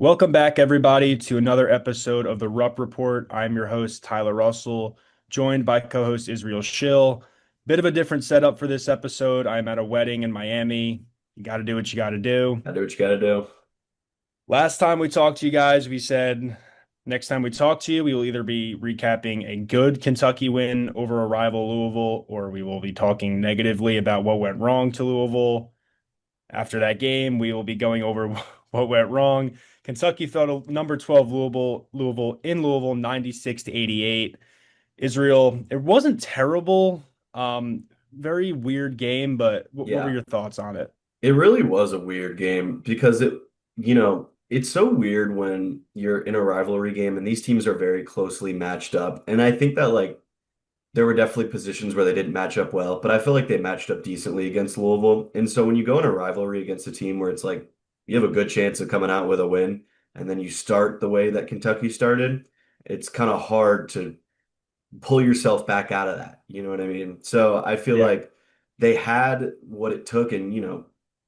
Welcome back, everybody, to another episode of the Rupp Report. I'm your host, Tyler Russell, joined by co-host Israel Schill. Bit of a different setup for this episode. I'm at a wedding in Miami. You got to do what you got to do. I do what you got to do. Last time we talked to you guys, we said next time we talk to you, we will either be recapping a good Kentucky win over a rival Louisville, or we will be talking negatively about what went wrong to Louisville. After that game, we will be going over what went wrong. Kentucky fell to number 12 Louisville in Louisville 96 to 88. Israel, it wasn't terrible. Very weird game, but what were Yeah, your thoughts on it? it really was a weird game because it's so weird when you're in a rivalry game and these teams are very closely matched up. And I think that there were definitely positions where they didn't match up well, but I feel like they matched up decently against Louisville. And so when you go in a rivalry against a team where it's like you have a good chance of coming out with a win, and then you start the way that Kentucky started, it's kind of hard to pull yourself back out of that. You know what I mean? So I feel Yeah. like they had what it took. And,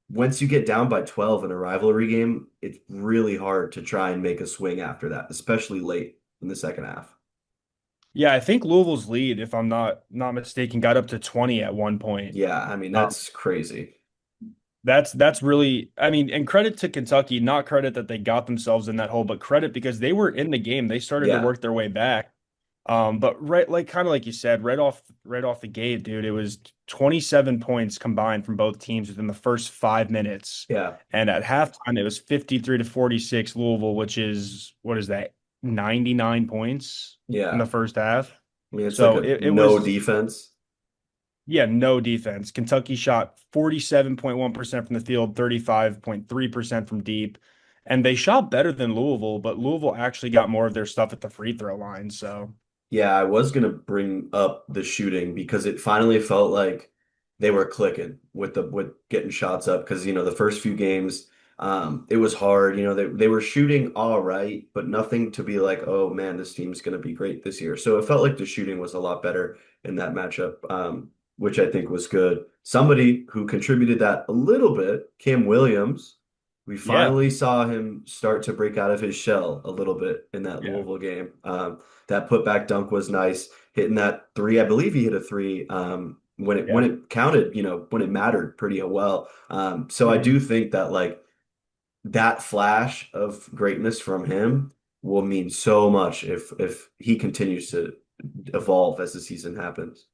once you get down by 12 in a rivalry game, it's really hard to try and make a swing after that, especially late in the second half. Yeah, I think Louisville's lead, if I'm not mistaken, got up to 20 at one point. Yeah, I mean, Um, that's crazy. that's really, I mean, and credit to Kentucky, not credit that they got themselves in that hole, but credit because they were in the game. They started to Yeah. work their way back. But right, like kind of like you said, right off the gate, dude, it was 27 points combined from both teams within the first 5 minutes. Yeah. And at halftime, it was 53 to 46 Louisville, which is what is that, 99 points in Yeah. the first half. I mean, it's like So a it no was, defense. yeah, no defense. Kentucky shot 47.1% from the field, 35.3% from deep. And they shot better than Louisville, but Louisville actually got more of their stuff at the free throw line. So Yeah, I was gonna bring up the shooting because it finally felt like they were clicking with getting shots up because the first few games it was hard. They were shooting all right, but nothing to be like, oh man, this team's gonna be great this year. So it felt like the shooting was a lot better in that matchup, which I think was good. Somebody who contributed that a little bit, Cam Williams. We yeah. finally saw him start to break out of his shell a little bit in that Yeah. Louisville game. That putback dunk was nice. Hitting that three, I believe he hit a three when it Yeah. counted, when it mattered pretty well. So I Mhm. do think that that flash of greatness from him will mean so much if he continues to evolve as the season happens.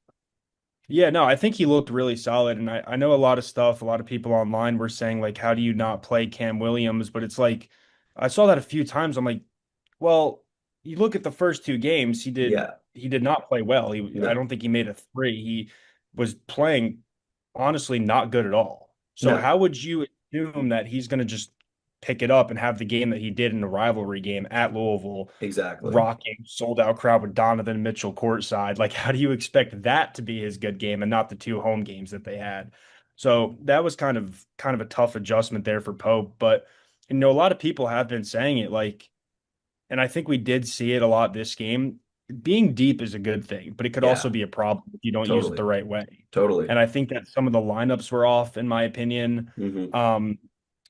Yeah, no, I think he looked really solid. And I know a lot of stuff, a lot of people online were saying, like, how do you not play Cam Williams? But it's like, I saw that a few times. I'm like, well, you look at the first two games, Yeah, he did not play well. I no, don't think he made a three. He was playing honestly not good at all. So no, how would you assume that he's going to just pick it up and have the game that he did in the rivalry game at Louisville, exactly. rocking sold out crowd with Donovan Mitchell courtside? Like, how do you expect that to be his good game and not the two home games that they had? So that was kind of a tough adjustment there for Pope. But a lot of people have been saying it, like, and I think we did see it a lot this game. Being deep is a good thing, but it could also Yeah, be a problem if you don't use it totally, the right way. totally. And I think that some of the lineups were off, in my opinion. Hmm. Um,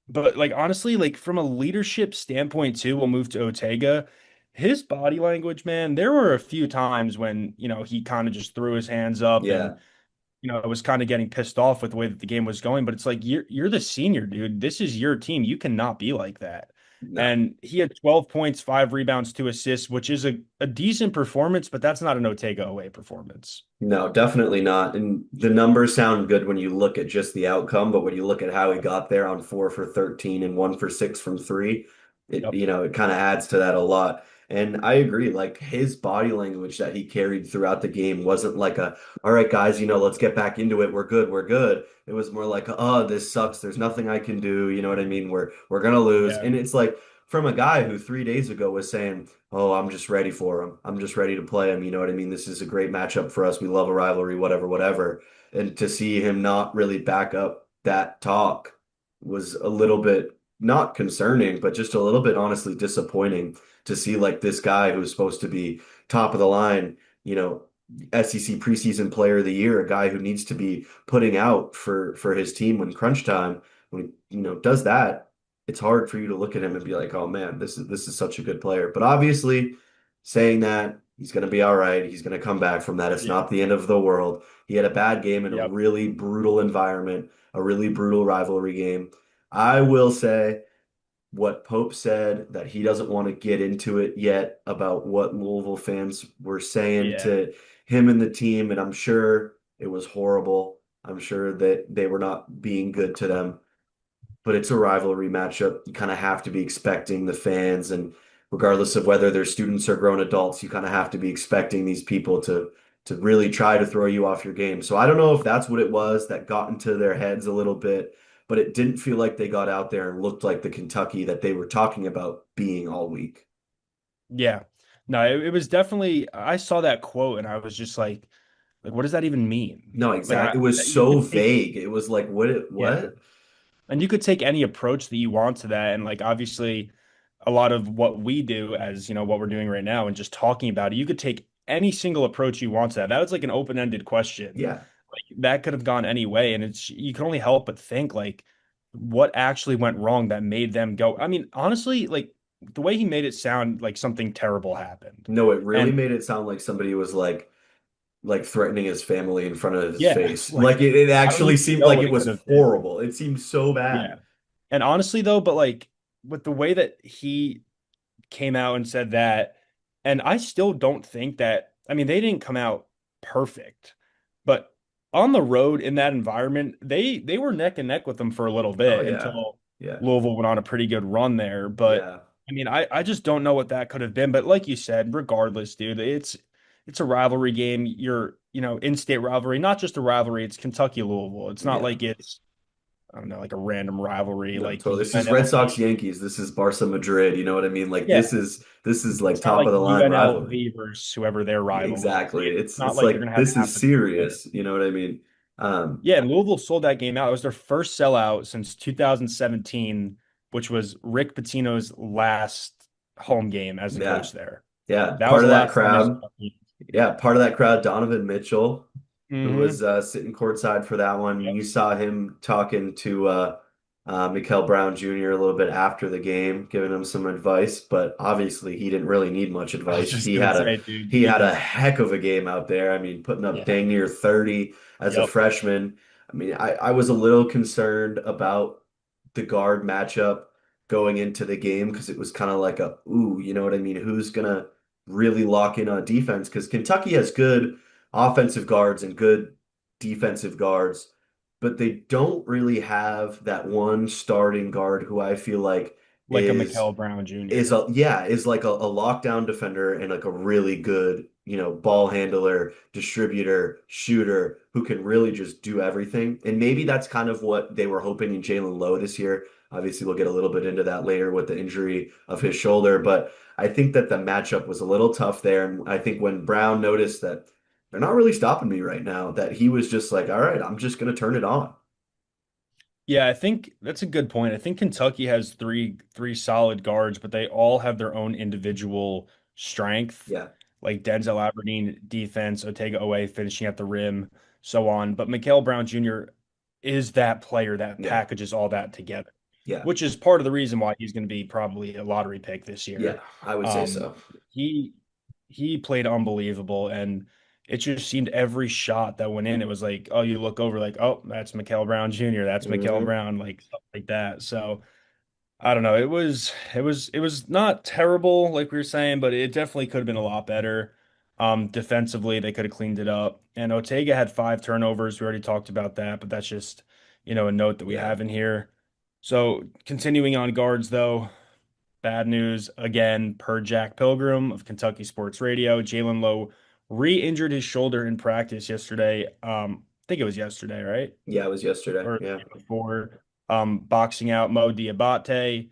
but like honestly, like from a leadership standpoint too, we'll move to Ortega. His body language, man, there were a few times when, he kind of just threw his hands up and, Yeah. was kind of getting pissed off with the way that the game was going. But it's like you're the senior, dude. This is your team. You cannot be like that. No. And he had 12 points, 5 rebounds, 2 assists, which is a decent performance, but that's not an Ortega away performance. No, definitely not. And the numbers sound good when you look at just the outcome, but when you look at how he got there on 4 for 13 and 1 for 6 from three, it Yep. you know, it kind of adds to that a lot. And I agree, like his body language that he carried throughout the game wasn't like all right, guys, let's get back into it. We're good, we're good. It was more like, oh, this sucks. There's nothing I can do. You know what I mean? We're gonna lose. Yeah. And it's like from a guy who 3 days ago was saying, oh, I'm just ready for him. I'm just ready to play him. You know what I mean? This is a great matchup for us. We love a rivalry, whatever, whatever. And to see him not really back up that talk was a little bit not concerning, but just a little bit honestly disappointing to see like this guy who's supposed to be top of the line, SEC preseason player of the year, a guy who needs to be putting out for his team when crunch time, when does that. it's hard for you to look at him and be like, oh man, this is such a good player. But obviously, saying that he's going to be all right, he's going to come back from that. It's Yeah. not the end of the world. He had a bad game in a Yep. really brutal environment, a really brutal rivalry game. I will say what Pope said, that he doesn't want to get into it yet about what Louisville fans were saying Yeah. to him and the team, and I'm sure it was horrible. I'm sure that they were not being good to them, but it's a rivalry matchup. You kind of have to be expecting the fans, and regardless of whether they're students or grown adults, you kind of have to be expecting these people to really try to throw you off your game. So I don't know if that's what it was that got into their heads a little bit, but it didn't feel like they got out there and looked like the Kentucky that they were talking about being all week. Yeah. No, it was definitely, I saw that quote and I was just like, what does that even mean? No, Like exactly. It was you so could take, vague. It was like, yeah. what? And you could take any approach that you want to that. And like obviously a lot of what we do as, what we're doing right now and just talking about it, you could take any single approach you want to that. That was like an open-ended question. Yeah. Like that could have gone any way. And it's you can only help but think like what actually went wrong that made them go. I mean, honestly, like the way he made it sound like something terrible happened. No, it really And made it sound like somebody was like threatening his family in front of his yeah, face. like Like it I don't actually even seemed know like what it it could was have been. horrible. It seemed so Yeah. bad. And honestly though, but like with the way that he came out and said that. And I still don't think that, I mean, they didn't come out perfect, but on the road in that environment, they were neck and neck with them for a little Oh bit yeah. until Yeah. Louisville went on a pretty good run there. But Yeah. I mean, I just don't know what that could have been. But like you said, regardless, dude, it's a rivalry game. You're, in-state rivalry, not just a rivalry, it's Kentucky Louisville. It's not Yeah. like it's, I don't know, like a random rivalry No, like totally. This is Red Sox UNLV. Yankees. This is Barca Madrid. You know what I mean? Like Yeah. this is like It's not top like of the line rivalry. UNLV versus whoever their rival is. Exactly. It's not It's like you're like gonna have this half is the people there. serious. You know what I mean? Um, Yeah, and Louisville sold that game out. It was their first sellout since 2017, which was Rick Pitino's last home game as a yeah. coach there. Yeah. That was Part the of that last time they crowd. sold out. Yeah, part of that crowd, Donovan Mitchell, who Mm-hmm. was sitting courtside for that one. Yep. You saw him talking to Mikael Brown Jr. a little bit after the game, giving him some advice, but obviously he didn't really need much I was advice. just He gonna had a say, dude, he he had a did. heck of a game out there. I mean, putting up Yeah. dang near 30 as a Yep. freshman. I mean, I was a little concerned about the guard matchup going into the game because it was kind of like ooh, you know what I mean? Who's gonna really lock in on defense? Because Kentucky has good offensive guards and good defensive guards, but they don't really have that one starting guard who I feel like Like a is Mikael Brown is Jr. a yeah, is like a lockdown defender and like a really good, ball handler, distributor, shooter who can really just do everything. And maybe that's kind of what they were hoping in Jaland Lowe this year. Obviously, we'll get a little bit into that later with the injury of his shoulder, but I think that the matchup was a little tough there. And I think when Brown noticed that they're not really stopping me right now, that he was just like, all right, I'm just gonna turn it on. Yeah, I think that's a good point. I think Kentucky has three solid guards, but they all have their own individual strength. Yeah, Like Denzel Aberdeen defense, Otega Owe finishing at the rim, so on. But Mikael Brown Jr. is that player that yeah, packages all that together, yeah, which is part of the reason why he's going to be probably a lottery pick this yeah, year. I would say Um, so. he he played unbelievable, and it just seemed every shot that went in, it was like, oh, you look over, like, oh, that's Mikael Brown Jr., that's Mikael Hmm. Brown, like stuff like that. So I don't know. It was not terrible, like we were saying, but it definitely could have been a lot better. Defensively, they could have cleaned it up. And Ortega had 5 turnovers. We already talked about that, but that's just, a note that we Yeah. have in here. So continuing on guards, though, bad news again per Jack Pilgrim of Kentucky Sports Radio. Jaland Lowe re-injured his shoulder in practice yesterday. I think it was yesterday, right? Yeah, it was yesterday. Or Yeah. the day before. Boxing out Mo Diabate.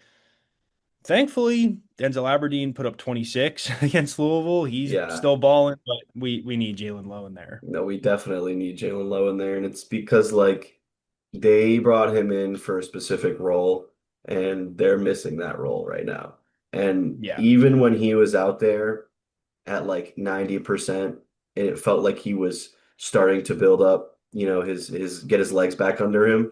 Thankfully, Denzel Aberdeen put up 26 against Louisville. He's Yeah. still balling, but we need Jaland Lowe in there. No, we definitely need Jaland Lowe in there. And it's because like they brought him in for a specific role and they're missing that role right now. And Yeah. even when he was out there at like 90%, and it felt like he was starting to build up, his get his legs back under him.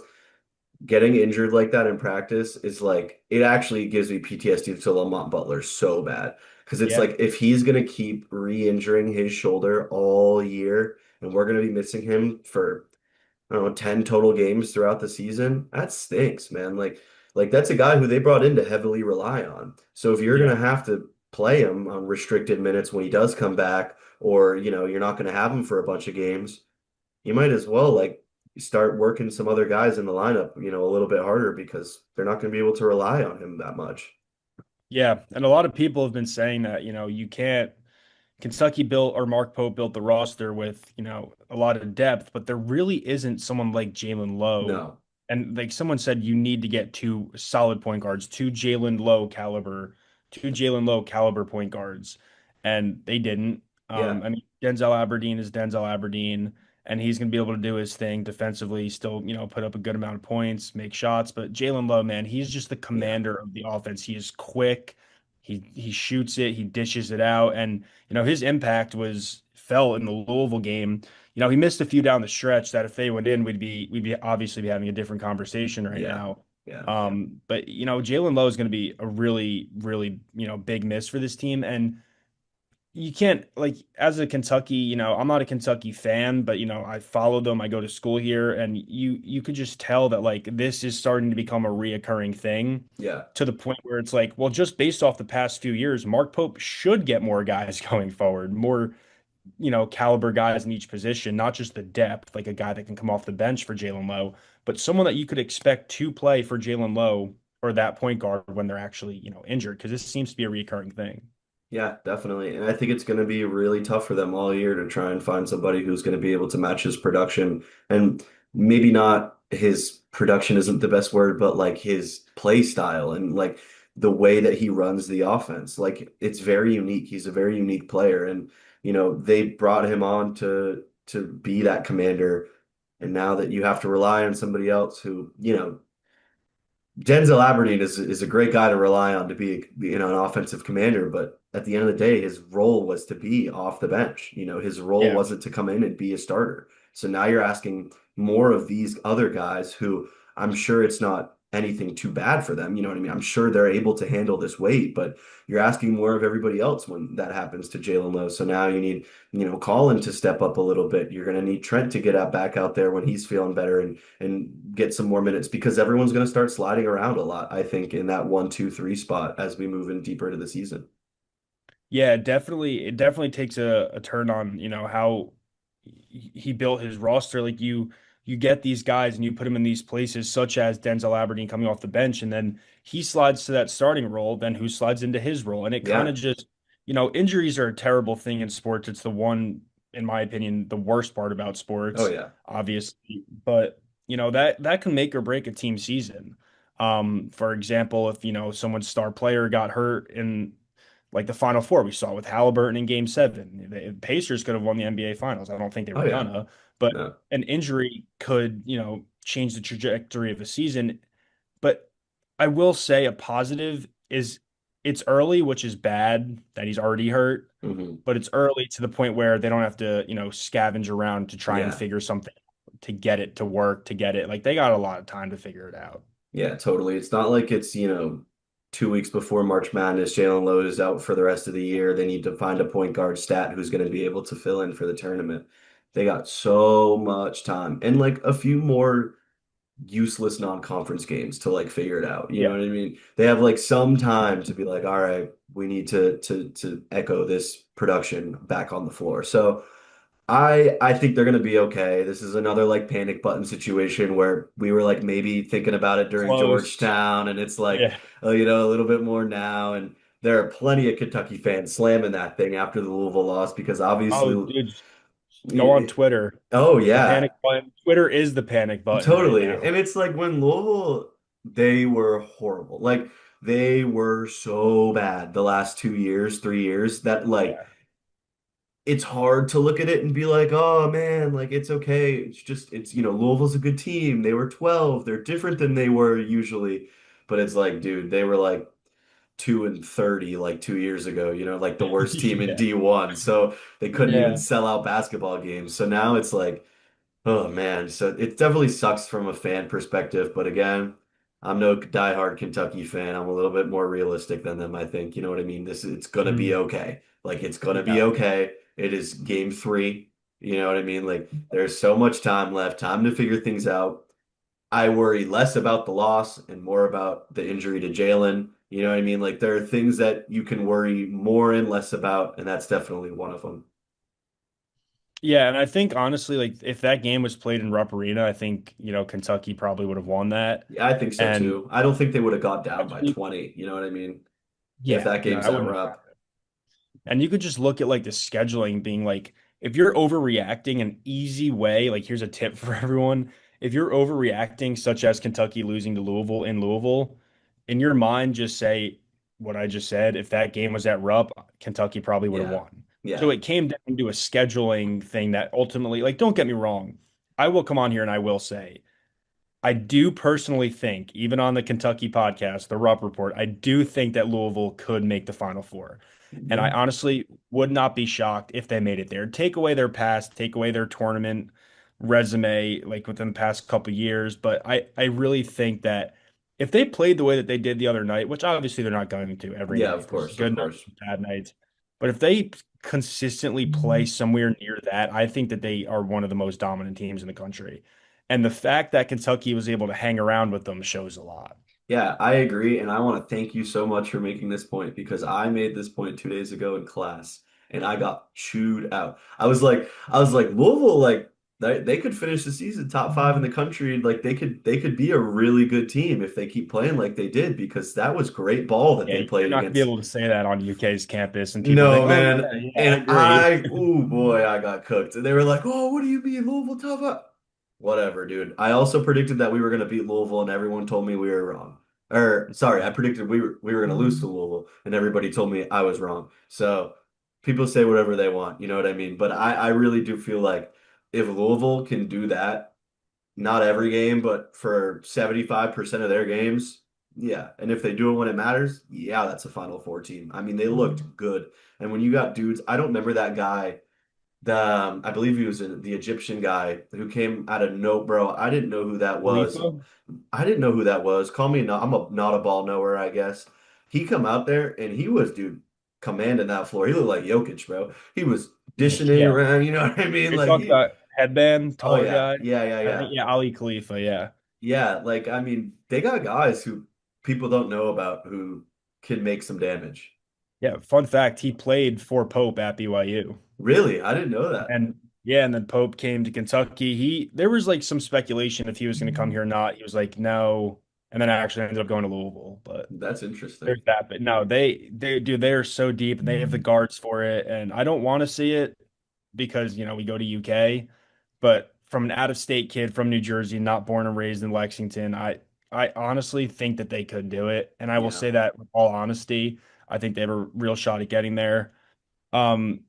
getting injured like that in practice is like it actually gives me PTSD to Lamont Butler so bad because it's Yeah. like if he's gonna keep re-injuring his shoulder all year and we're gonna be missing him for I don't know 10 total games throughout the season, that stinks, man. Like that's a guy who they brought in to heavily rely on. So if you're gonna Yeah. have to play him on restricted minutes when he does come back, or you're not gonna have him for a bunch of games, you might as well like start working some other guys in the lineup, a little bit harder because they're not going to be able to rely on him that much. Yeah. And a lot of people have been saying that, you can't Kentucky built or Mark Pope built the roster with, a lot of depth, but there really isn't someone like Jaland Lowe. No. And like someone said, you need to get two solid point guards, two Jaland Lowe caliber point guards. And they didn't. Yeah. I mean, Denzel Aberdeen is Denzel Aberdeen, and he's going to be able to do his thing defensively, still, put up a good amount of points, make shots. But Jaland Lowe, man, he's just the Yeah. commander of the offense. He is quick. He shoots it, he dishes it out, and his impact was felt in the Louisville game. He missed a few down the stretch that if they went in, we'd be obviously be having a different conversation right Yeah. now. Yeah. But Jalen Lowe is going to be a really, really, big miss for this team. And you can't like as a Kentucky, I'm not a Kentucky fan, but I follow them. I go to school here, and you could just tell that like this is starting to become a reoccurring thing Yeah. to the point where it's like, well, just based off the past few years, Mark Pope should get more guys going forward, more, caliber guys in each position, not just the depth, like a guy that can come off the bench for Jaland Lowe, but someone that you could expect to play for Jaland Lowe or that point guard when they're actually, injured, because this seems to be a recurring thing. Yeah, definitely. And I think it's going to be really tough for them all year to try and find somebody who's going to be able to match his production. And maybe not his production isn't the best word, but like his play style and like the way that he runs the offense. Like it's very unique. He's a very unique player. And, they brought him on to be that commander. And now that you have to rely on somebody else who, Denzel Aberdeen is a great guy to rely on to be, an offensive commander, but at the end of the day, his role was to be off the bench. His role Yeah. wasn't to come in and be a starter. So now you're asking more of these other guys who I'm sure it's not anything too bad for them. You know what I mean? I'm sure they're able to handle this weight, but you're asking more of everybody else when that happens to Jaland Lowe. So now you need, Colin to step up a little bit. You're going to need Trent to get out back out there when he's feeling better and get some more minutes because everyone's going to start sliding around a lot, I think, in that 1, 2, 3 spot as we move in deeper into the season. Yeah, it definitely takes a turn on, how he built his roster. Like you get these guys and you put them in these places such as Denzel Aberdeen coming off the bench, and then he slides to that starting role, then who slides into his role. And it kind Yeah. of just, injuries are a terrible thing in sports. It's the one, in my opinion, the worst part about Oh sports, yeah. obviously. But that can make or break a team season. For example, if someone's star player got hurt in like the Final Four we saw with Halliburton in Game 7. The Pacers could have won the NBA Finals. I don't think they Oh were yeah. gonna, but No. an injury could, change the trajectory of a season. But I will say a positive is it's early, which is bad that he's already hurt, Hmm. but it's early to the point where they don't have to, scavenge around to try and Yeah. figure something to get it to work, to get it. Like they got a lot of time to figure it out. Yeah, totally. It's not like it's, 2 weeks before March Madness, Jalen Lowe is out for the rest of the year. They need to find a point guard stat who's going to be able to fill in for the tournament. They got so much time and like a few more useless non-conference games to like figure it out. You know Yeah. what I mean? They have like some time to be like, all right, we need to echo this production back on the floor. So I think they're gonna be okay. This is another like panic button situation where we were like maybe thinking about it during Close. Georgetown, and it's like Yeah. a little bit more now. And there are plenty of Kentucky fans slamming that thing after the Louisville loss because Oh, obviously, dude, go on Twitter. oh The yeah, panic button. Twitter is the panic button right totally. now. And it's like when Louisville, they were horrible. Like they were so bad the last 2 years, 3 years that like Yeah. it's hard to look at it and be like, oh man, like it's okay. It's just Louisville's a good team. They were 12. They're different than they were usually. But it's like, dude, they were like 2-30 like 2 years ago, like the worst team in Yeah. D1. So they couldn't even Yeah. sell out basketball games. So now it's like Oh man, so it definitely sucks from a fan perspective, but again, I'm no diehard Kentucky fan. I'm a little bit more realistic than them, I think. You know what I mean? It's gonna be Mm, okay. Like it's gonna be yeah. okay. It is game three. You know what I mean? Like there's so much time left, time to figure things out. I worry less about the loss and more about the injury to Jalen. You know what I mean? Like there are things that you can worry more and less about, and that's definitely one of them. Yeah, and I think honestly, like if that game was played in Rupp Arena, I think, Kentucky probably would have won that. Yeah, I think so And too. I don't think they would have got down by actually, 20. You know what I mean? If yeah, that no, game's that at wouldn't have Rupp. happened. And you could just look at like the scheduling being like, if you're overreacting an easy way, like here's a tip for everyone. If you're overreacting, such as Kentucky losing to Louisville in Louisville, in your mind, just say what I just said. If that game was at Rupp, Kentucky probably would have Yeah. won. So Yeah. it came down to a scheduling thing that ultimately, like, don't get me wrong. I will come on here and I will say I do personally think, even on the Kentucky podcast, the Rupp Report, I do think that Louisville could make the Final Four. And I Mhm. honestly would not be shocked if they made it there. Take away their past, take away their tournament resume, like within the past couple of years. But I really think that if they played the way that they did the other night, which obviously they're not going to every Yeah, night, of there's course, of good nights course. and bad nights. But if they consistently play somewhere near that, I think that they are one of the most dominant teams in the country. And the fact that Kentucky was able to hang around with them shows a lot. Yeah, I agree. And I want to thank you so much for making this point because I made this point 2 days ago in class and I got chewed out. I was like, Louisville, like they could finish the season top five in the country. Like they could be a really good team if they keep playing like they did because that was great ball that Yeah, they you're played not gonna be against. able to say that on UK's campus, and people No, think, "Oh man. yeah, yeah, I And agree." oh boy, I got cooked. And they were like, oh, what do you mean, Louisville tough up? Whatever, dude. I also predicted that we were going to beat Louisville, and everyone told me we were wrong. Or, sorry, I predicted we were going to lose to Louisville, and everybody told me I was wrong. So people say whatever they want, you know what I mean? But I really do feel like if Louisville can do that, not every game, but for 75% of their games. Yeah. And if they do it when it matters, yeah, that's a Final Four team. I mean, they looked good. And when you got dudes, I don't remember that guy. I believe he was the Egyptian guy who came out of no, bro. I didn't know who that was. Khalifa? I didn't know who that was. Call me not, I'm a not a ball knower, I guess. He come out there and he was, dude, commanding that floor. He looked like Jokic, bro. He was dishing it Yeah. around, you know what I mean? You're Like talking he, about headband, oh taller yeah, guy. yeah, yeah, I think yeah. yeah, Ali Khalifa. Yeah, Yeah, like I mean, they got guys who people don't know about who can make some damage. yeah. Fun fact: he played for Pope at BYU, Really? I didn't know that. and yeah, and then Pope came to Kentucky. There was like some speculation if he was going to come here or not. He was like, no, and then I actually ended up going to Louisville. But That's interesting. there's that. But no, they are so deep, and they have the guards for it. And I don't want to see it because we go to UK. But from an out-of-state kid from New Jersey, not born and raised in Lexington, I honestly think that they could do it. And I will Yeah. say that with all honesty, I think they have a real shot at getting there.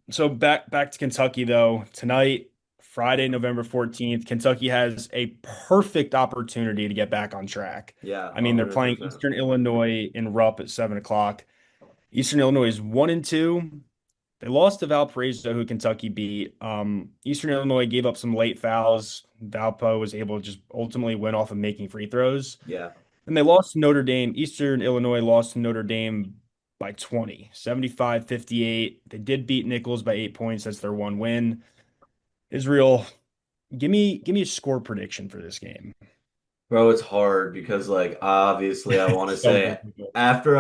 So back to Kentucky though. Tonight, Friday, November 14th, Kentucky has a perfect opportunity to get back on track. Yeah, I mean, they're playing 100%. Eastern Illinois in Rupp at 7 o'clock. Eastern Illinois is 1-2. They lost to Valparaiso, who Kentucky beat. Eastern Illinois gave up some late fouls. Valpo was able to just ultimately win off of making free throws. Yeah. And they lost to Notre Dame. Eastern Illinois lost to Notre Dame by 20, 75-58. They did beat Nichols by 8 points. That's their one win. Israel, give me a score prediction for this game. Bro, it's hard because like obviously I want to So say difficult. after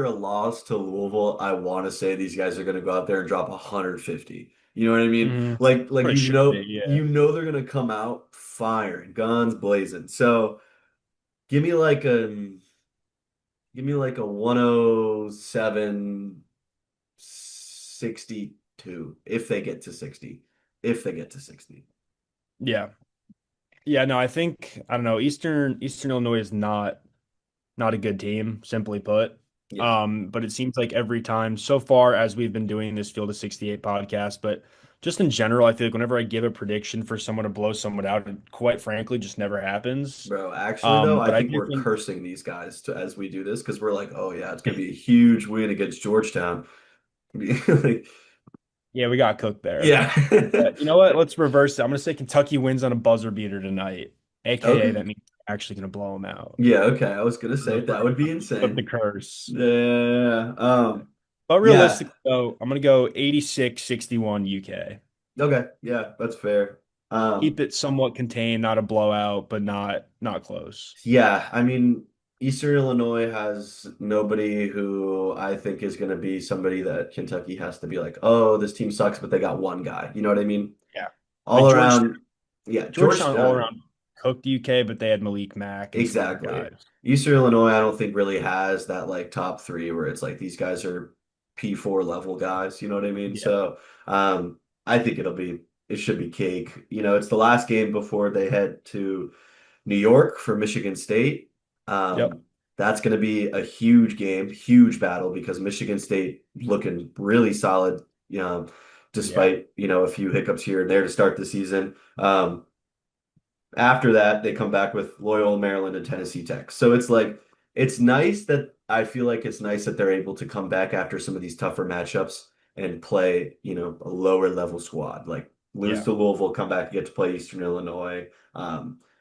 a loss to Louisville, I want to say these guys are going to go out there and drop 150. You know what I mean? Hmm. Like But it you should know be, yeah. you know they're going to come out firing, guns blazing. So, give me like a give me like a 107 62 if they get to 60. If they get to 60. Yeah. Yeah, no, I don't know. Eastern Illinois is not a good team, simply put. Yeah. But it seems like every time so far as we've been doing this Field of 68 podcast, but just in general, I feel like whenever I give a prediction for someone to blow someone out, it quite frankly just never happens. Bro, actually though, I But I think do we're think cursing these guys as we do this because we're like, oh yeah, it's gonna be a huge win against Georgetown. Like, Yeah, we got cooked there. Yeah. You know what? Let's reverse it. I'm gonna say Kentucky wins on a buzzer beater tonight, aka Okay. that means we're actually gonna blow them out. Yeah, okay. I was gonna We're say that gonna would be flip the insane. curse. Yeah. But Yeah. realistically, though, I'm gonna go 86-61 UK. Okay. Yeah, that's fair. Keep Um, it somewhat contained, not a blowout, but not close. yeah, I mean, Eastern Illinois has nobody who I think is going to be somebody that Kentucky has to be like, oh, this team sucks, but they got one guy. You know what I mean? Yeah. Like All around, yeah, Georgetown all Georgetown, around cooked UK, but they had Malik Mack and some other exactly. guys. Eastern Illinois, I don't think really has that like top three where it's like these guys are P4 level guys. You know what I mean? Yeah. So, I think it should be cake. You know, it's the last game before they head to New York for Michigan State. Yep. Um, that's going to be a huge game, huge battle because Michigan State looking really solid, Yeah. despite, a few hiccups here and there to start the season. After that, they come back with Loyola Maryland and Tennessee Tech. So it's like it's nice that I feel like it's nice that they're able to come back after some of these tougher matchups and play, a lower level squad. Like lose Yeah. to Louisville, come back, you get to play Eastern Illinois.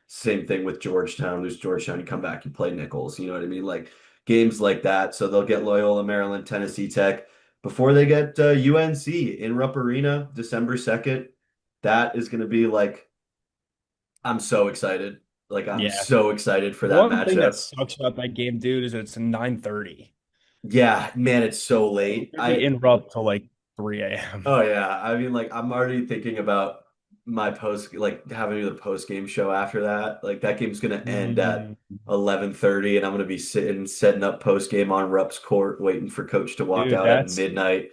Same thing with Georgetown. Lose to Georgetown, you come back, you play Nichols. You know what I mean? Like games like that. So they'll get Loyola Maryland, Tennessee Tech before they get UNC in Rupp Arena, December 2nd. That is going to be like I'm so excited. Like I'm Yeah. so excited for The that one thing that matchup. sucks about that game, dude, is it's 9:30. Yeah, man, it's so late. We're gonna be in Rupp till like 3 a.m. Oh yeah. I mean, like I'm already thinking about my post, like having the post game show after that. Like that game's gonna end at Mm. 11:30, and I'm gonna be setting up post game on Rupp's court, waiting for coach to walk Dude, out at that's midnight.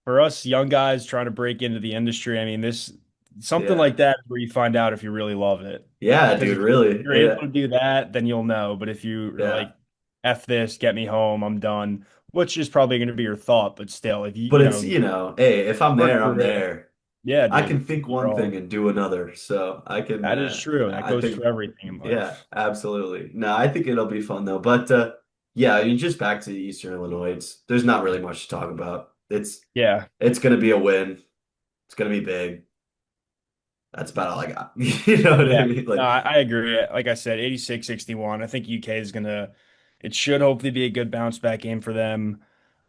for us young guys trying to break into the industry. I mean, this something Yeah. like that is where you find out if you really love it. Yeah, Because dude, if really. you're able Yeah. to do that, then you'll know. But if you're Yeah. like, F this, get me home, I'm done, which is probably going to be your thought. But still, if you, But it's, hey, if I'm work there, I'm through it, there. yeah, I dude, can think you're one thing all, and do another. So that is true. That I goes think, for everything in yeah, life. absolutely. No, I think it'll be fun though. But yeah, I mean, just back to Eastern Illinois, there's not really much to talk about. Yeah. It's gonna be a win. It's gonna be big. That's about all I got. You know what I Yeah, mean? no, Like, I agree. Like I said, 86-61. I think UK is gonna, it should hopefully be a good bounce back game for them.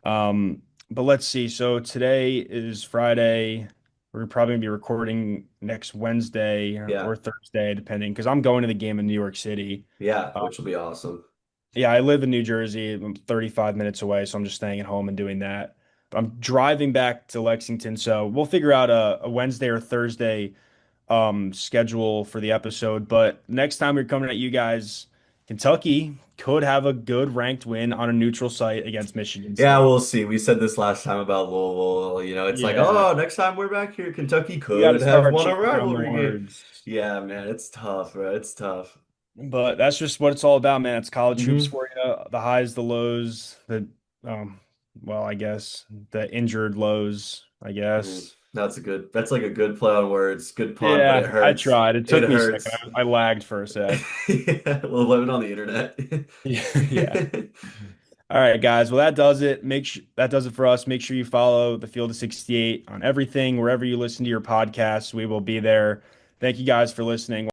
But let's see. So today is Friday. We're probably gonna be recording next Wednesday yeah, or Thursday, depending, because I'm going to the game in New York City. yeah, Uh, which will be awesome. yeah, I live in New Jersey. I'm 35 minutes away, so I'm just staying at home and doing that. But I'm driving back to Lexington, so we'll figure out a Wednesday or Thursday schedule for the episode. But next time we're coming at you guys, Kentucky could have a good ranked win on a neutral site against Michigan Yeah, State. we'll see. We said this last time about Louisville. It's like, Yeah, oh, next time we're back here, Kentucky we got to could have start won a changing around the rivalry game. words. Yeah, man, it's tough, bro. It's tough. But that's just what it's all about, man. It's college hoops Hmm. for you. The highs, the lows, um, well, I guess the injured lows, I Hmm. guess. That's like a good play on words. Good pun, but it Yeah, I hurts. tried. It It took me a second. hurts. I lagged for a sec. Yeah, we'll live it on the internet. Yeah, yeah. All right, guys. Well, that does it. That does it for us. Make sure you follow the Field of 68 on everything, wherever you listen to your podcasts. We will be there. Thank you guys for listening.